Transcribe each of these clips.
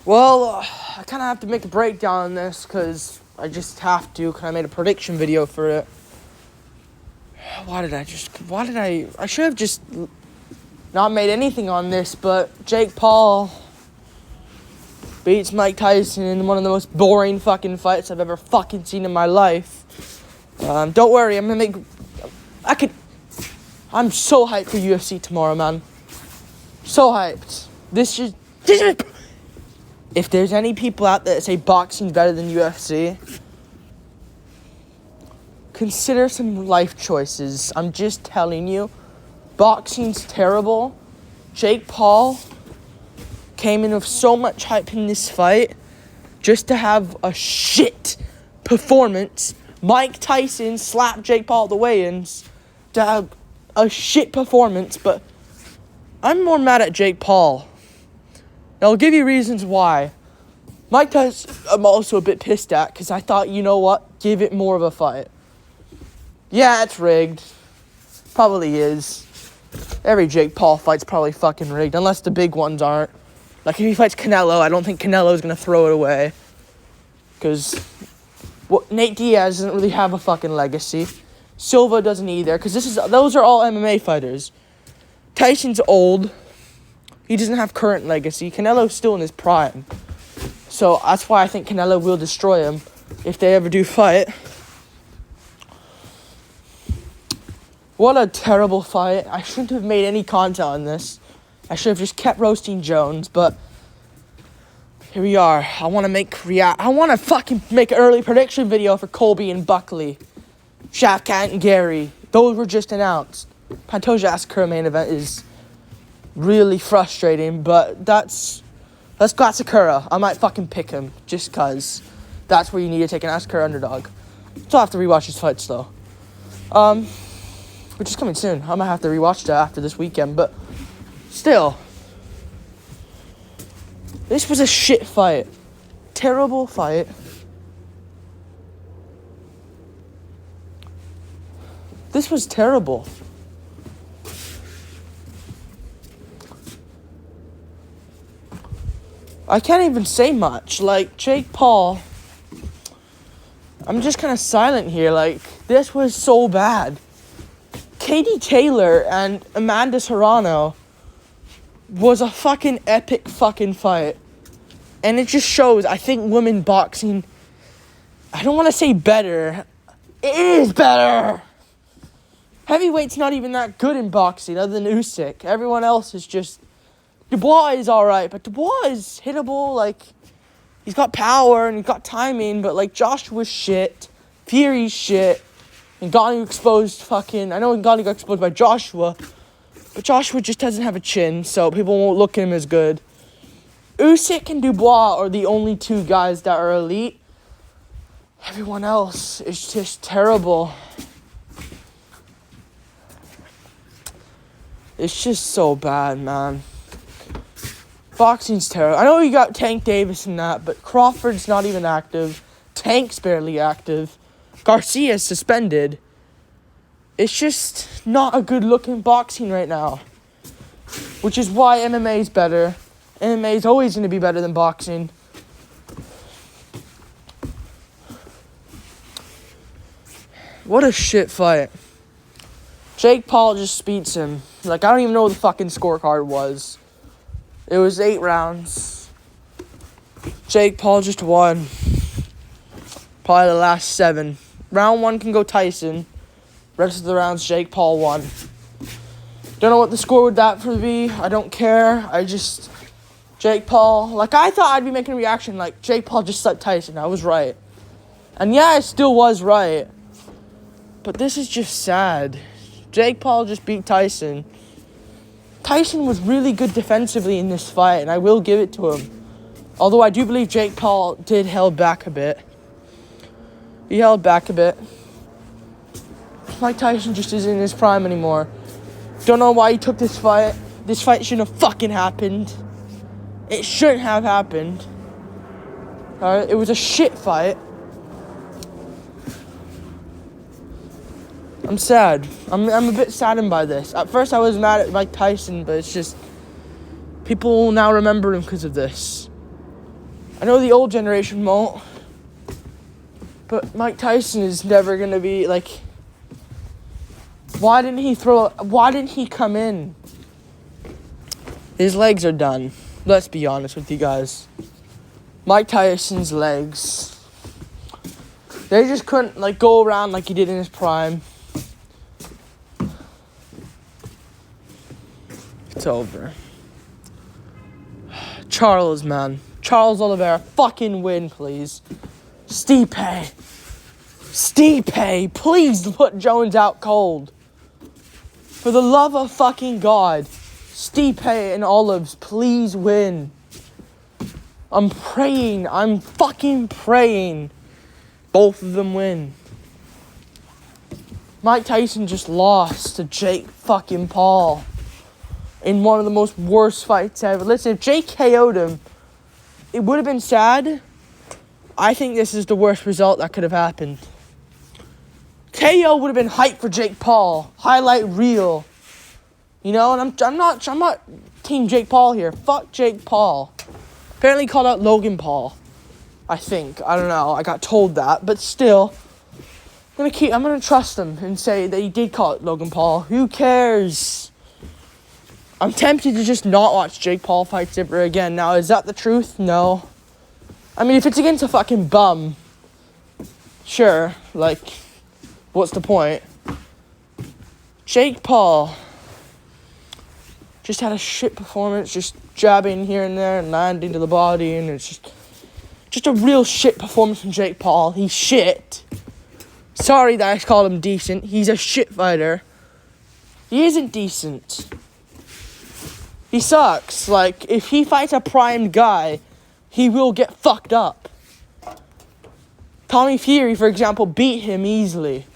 Well, I kind of have to make a breakdown on this because I just have to, because I made a prediction video for it. I should have just not made anything on this, but Jake Paul beats Mike Tyson in one of the most boring fucking fights I've ever fucking seen in my life. Don't worry, I'm so hyped for UFC tomorrow, man. So hyped. If there's any people out there that say boxing's better than UFC, consider some life choices. I'm just telling you, boxing's terrible. Jake Paul came in with so much hype in this fight just to have a shit performance. Mike Tyson slapped Jake Paul at the weigh-ins to have a shit performance, but I'm more mad at Jake Paul. I'll give you reasons why. Mike Tyson, I'm also a bit pissed at because I thought, you know what? Give it more of a fight. Yeah, it's rigged. Probably is. Every Jake Paul fight's probably fucking rigged, unless the big ones aren't. Like, if he fights Canelo, I don't think Canelo's going to throw it away. Because Nate Diaz doesn't really have a fucking legacy. Silva doesn't either, because those are all MMA fighters. Tyson's old. He doesn't have current legacy. Canelo's still in his prime. So that's why I think Canelo will destroy him if they ever do fight. What a terrible fight. I shouldn't have made any content on this. I should have just kept roasting Jones, but here we are. I want to fucking make an early prediction video for Colby and Buckley. Shavkat and Gary. Those were just announced. Pantoja Asakura main event is really frustrating, but that's Asakura. I might fucking pick him just because that's where you need to take an Asakura underdog. Still have to rewatch his fights though. Which is coming soon. I might have to rewatch that after this weekend, but still. This was a shit fight. Terrible fight. This was terrible. I can't even say much. Like, Jake Paul, I'm just kind of silent here. Like, this was so bad. Katie Taylor and Amanda Serrano was a fucking epic fucking fight. And it just shows, I think women boxing, I don't want to say better. It is better. Heavyweight's not even that good in boxing other than Usyk. Everyone else is just... Dubois is alright, but Dubois is hittable. Like, he's got power and he's got timing, but like Joshua's shit. Fury's shit. And Ngannou exposed fucking... I know Ngannou got exposed by Joshua, but Joshua just doesn't have a chin, so people won't look at him as good. Usyk and Dubois are the only two guys that are elite. Everyone else is just terrible. It's just so bad, man. Boxing's terrible. I know you got Tank Davis and that, but Crawford's not even active. Tank's barely active. Garcia's suspended. It's just not a good-looking boxing right now. Which is why MMA is better. MMA is always going to be better than boxing. What a shit fight. Jake Paul just beats him. Like, I don't even know what the fucking scorecard was. It was 8 rounds. Jake Paul just won. Probably the last 7. Round 1 can go Tyson. Rest of the rounds, Jake Paul won. Don't know what the score would that for be. I don't care. Jake Paul. Like, I thought I'd be making a reaction like, Jake Paul just slept Tyson. I was right. And yeah, I still was right. But this is just sad. Jake Paul just beat Tyson. Tyson was really good defensively in this fight, and I will give it to him. Although I do believe Jake Paul did held back a bit. He held back a bit. Mike Tyson just isn't in his prime anymore. Don't know why he took this fight. This fight shouldn't have fucking happened. It shouldn't have happened. Alright, it was a shit fight. I'm sad. I'm a bit saddened by this. At first I was mad at Mike Tyson, but it's just... people will now remember him because of this. I know the old generation won't, but Mike Tyson is never going to be, like, why didn't he come in? His legs are done. Let's be honest with you guys. Mike Tyson's legs, they just couldn't, like, go around like he did in his prime. It's over. Charles, man. Charles Oliveira, fucking win, please. Stipe, please put Jones out cold. For the love of fucking God. Stipe and Olives, please win. I'm fucking praying both of them win. Mike Tyson just lost to Jake fucking Paul in one of the most worst fights ever. Listen, if Jake KO'd him, it would have been sad. I think this is the worst result that could have happened. KO would have been hype for Jake Paul. Highlight reel. You know, and I'm not team Jake Paul here. Fuck Jake Paul. Apparently called out Logan Paul. I think. I don't know. I got told that. But still, I'm gonna trust him and say that he did call it Logan Paul. Who cares? I'm tempted to just not watch Jake Paul fights ever again. Now, is that the truth? No. I mean, if it's against a fucking bum, sure. Like, what's the point? Jake Paul just had a shit performance, just jabbing here and there and landing to the body, and it's just a real shit performance from Jake Paul. He's shit. Sorry that I called him decent. He's a shit fighter. He isn't decent. He sucks. Like, if he fights a primed guy, he will get fucked up. Tommy Fury, for example, beat him easily.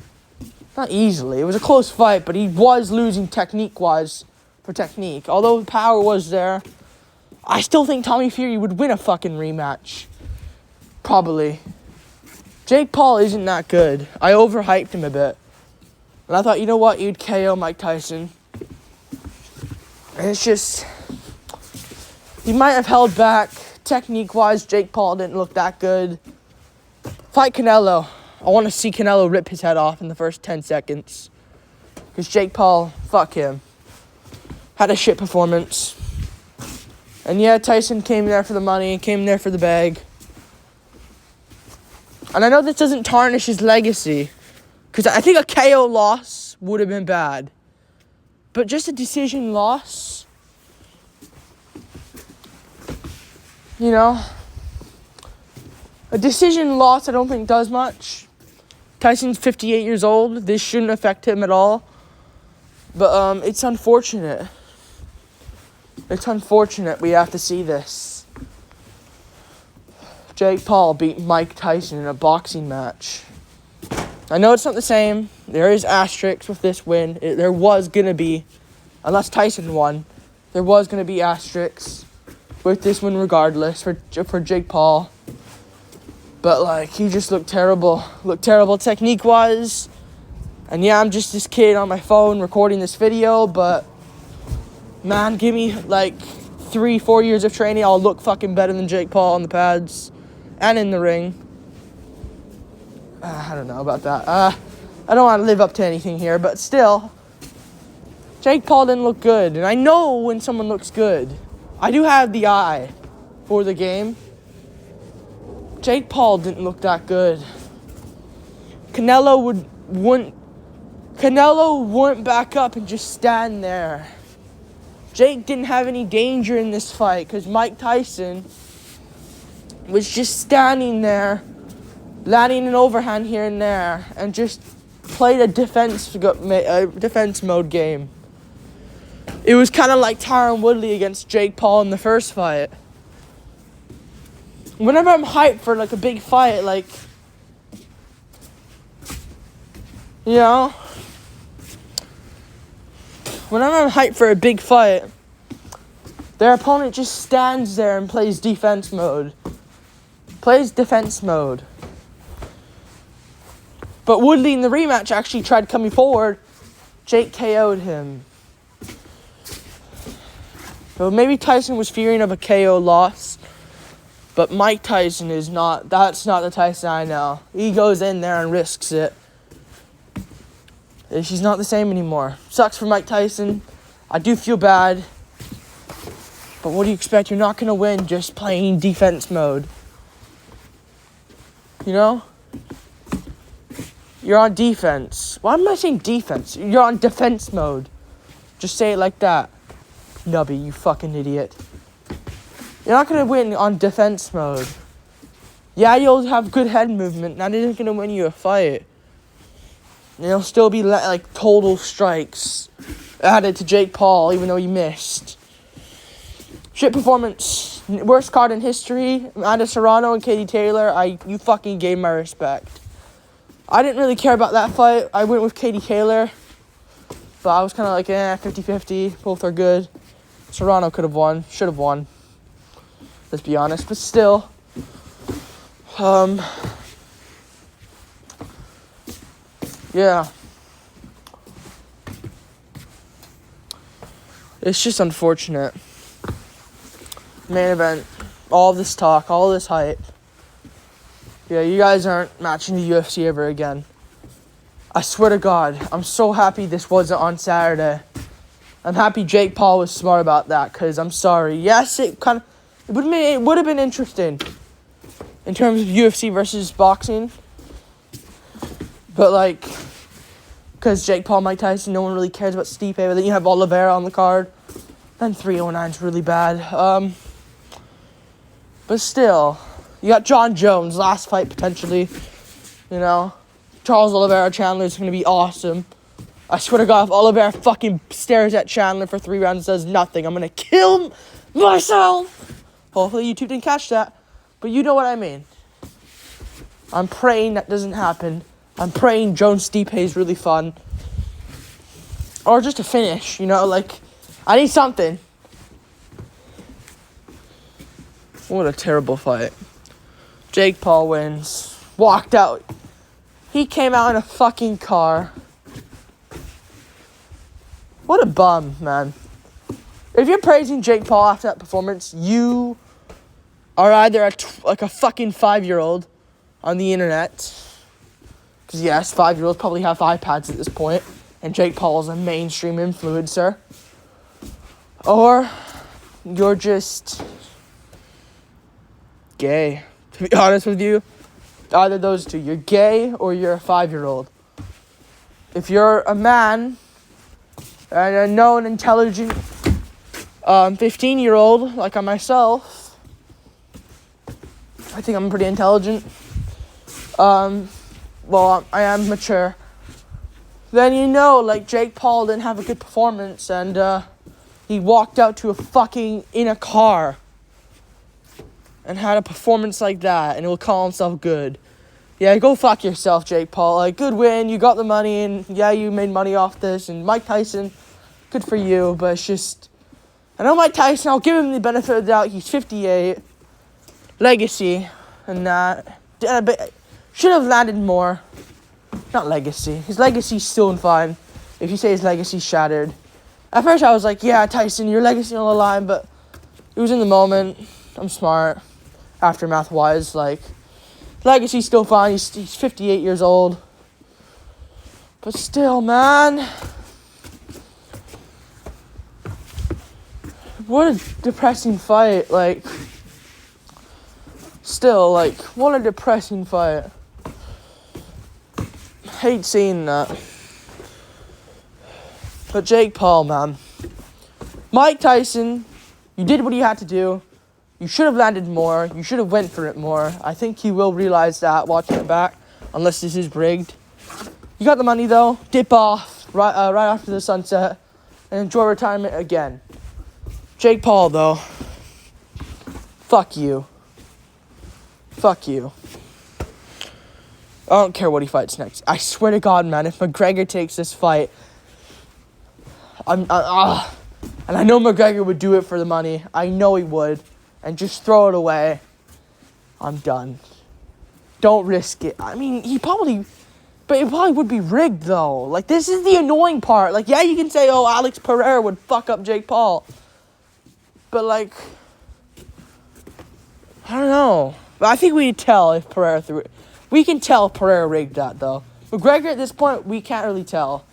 Not easily. It was a close fight, but he was losing technique-wise for technique. Although the power was there, I still think Tommy Fury would win a fucking rematch. Probably. Jake Paul isn't that good. I overhyped him a bit. And I thought, you know what? You'd KO Mike Tyson. And it's just, he might have held back. Technique-wise, Jake Paul didn't look that good. Fight Canelo. I want to see Canelo rip his head off in the first 10 seconds. Because Jake Paul, fuck him. Had a shit performance. And yeah, Tyson came there for the money, came there for the bag. And I know this doesn't tarnish his legacy, because I think a KO loss would have been bad. But just a decision loss, you know, a decision loss I don't think does much. Tyson's 58 years old. This shouldn't affect him at all. But it's unfortunate. It's unfortunate we have to see this. Jake Paul beat Mike Tyson in a boxing match. I know it's not the same. There is asterisks with this win. There was going to be, unless Tyson won, there was going to be asterisks with this win regardless for Jake Paul. But, like, he just looked terrible. Looked terrible technique-wise. And, yeah, I'm just this kid on my phone recording this video, but, man, give me, like, 3-4 years of training, I'll look fucking better than Jake Paul on the pads and in the ring. I don't know about that. I don't want to live up to anything here, but still, Jake Paul didn't look good. And I know when someone looks good. I do have the eye for the game. Jake Paul didn't look that good. Canelo wouldn't back up and just stand there. Jake didn't have any danger in this fight because Mike Tyson was just standing there, landing an overhand here and there, and just played a defense mode game. It was kind of like Tyron Woodley against Jake Paul in the first fight. Whenever I'm hyped for, like, a big fight, like, you know, whenever I'm hyped for a big fight, their opponent just stands there and plays defense mode. But Woodley in the rematch actually tried coming forward. Jake KO'd him. So maybe Tyson was fearing of a KO loss. But Mike Tyson is not, that's not the Tyson I know. He goes in there and risks it. And she's not the same anymore. Sucks for Mike Tyson. I do feel bad. But what do you expect? You're not going to win just playing defense mode. You know? You're on defense. Why am I saying defense? You're on defense mode. Just say it like that. Nubby, you fucking idiot. You're not going to win on defense mode. Yeah, you'll have good head movement. That isn't going to win you a fight. And it'll still be like total strikes added to Jake Paul, even though he missed. Shit performance. Worst card in history. Amanda Serrano and Katie Taylor. You fucking gave my respect. I didn't really care about that fight. I went with Katie Taylor. But I was kind of like, 50-50. Both are good. Serrano could have won. Should have won. Let's be honest. But still. Yeah. It's just unfortunate. Main event. All this talk. All this hype. Yeah, you guys aren't matching the UFC ever again. I swear to God, I'm so happy this wasn't on Saturday. I'm happy Jake Paul was smart about that, because I'm sorry. Yes, it would have been interesting in terms of UFC versus boxing. But, like, because Jake Paul, Mike Tyson, no one really cares about Stipe. But then you have Oliveira on the card. Then 309's really bad. But still, you got John Jones, last fight potentially. You know, Charles Oliveira Chandler is going to be awesome. I swear to God, if Oliveira fucking stares at Chandler for 3 rounds and does nothing, I'm going to kill myself. Hopefully YouTube didn't catch that. But you know what I mean. I'm praying that doesn't happen. I'm praying Jones Stipe is really fun. Or just a finish, you know, like, I need something. What a terrible fight. Jake Paul wins. Walked out. He came out in a fucking car. What a bum, man. If you're praising Jake Paul after that performance, you are either like a fucking 5-year-old on the internet. Because yes, 5-year-olds probably have iPads at this point. And Jake Paul is a mainstream influencer. Or you're just gay. To be honest with you, either those two. You're gay or you're a 5-year-old. If you're a man and a known, intelligent 15-year-old like myself, I think I'm pretty intelligent. Well, I am mature. Then you know, like, Jake Paul didn't have a good performance and he walked out to in a car and had a performance like that and will call himself good. Yeah, go fuck yourself, Jake Paul. Like, good win, you got the money, and yeah, you made money off this. And Mike Tyson, good for you, but it's just, I know Mike Tyson, I'll give him the benefit of the doubt. He's 58, legacy, and that. Should have landed more. Not legacy. His legacy's still fine. If you say his legacy's shattered. At first I was like, yeah, Tyson, your legacy on the line, but it was in the moment. I'm smart. Aftermath-wise, like, legacy's still fine. He's 58 years old. But still, man. What a depressing fight. Like, still, like, what a depressing fight. Hate seeing that. But Jake Paul, man. Mike Tyson, you did what you had to do. You should have landed more. You should have went for it more. I think he will realize that watching it back, unless this is rigged. You got the money, though. Dip off right after the sunset and enjoy retirement again. Jake Paul, though. Fuck you. Fuck you. I don't care what he fights next. I swear to God, man, if McGregor takes this fight, and I know McGregor would do it for the money. I know he would. And just throw it away. I'm done. Don't risk it. I mean, it probably would be rigged, though. Like, this is the annoying part. Like, yeah, you can say, oh, Alex Pereira would fuck up Jake Paul. But, like, I don't know. know. But I think we can tell if Pereira threw it. We can tell Pereira rigged that, though. McGregor, at this point, we can't really tell.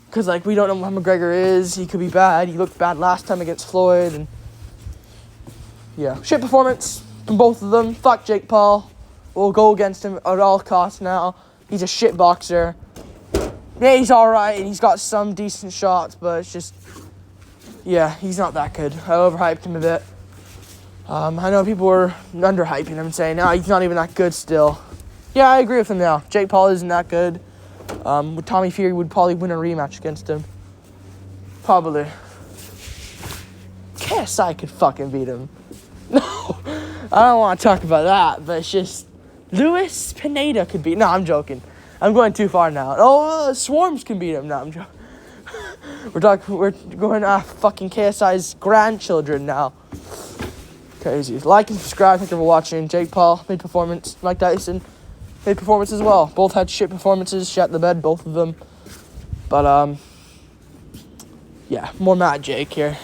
Because, like, we don't know what McGregor is. He could be bad. He looked bad last time against Floyd. And yeah, shit performance from both of them. Fuck Jake Paul. We'll go against him at all costs now. He's a shit boxer. Yeah, he's alright, and he's got some decent shots, but it's just... Yeah, he's not that good. I overhyped him a bit. I know people were underhyping him and saying, he's not even that good still. Yeah, I agree with him now. Jake Paul isn't that good. Tommy Fury would probably win a rematch against him. Probably. KSI could fucking beat him. No, I don't want to talk about that, but it's just... Luis Pineda could beat... No, I'm joking. I'm going too far now. Oh, Swarms can beat him. No, I'm joking. We're going after fucking KSI's grandchildren now. Crazy. Like and subscribe. Thank you for watching. Jake Paul, made performance. Mike Tyson, made performance as well. Both had shit performances. Shit the bed, both of them. But, yeah, more Matt Jake here.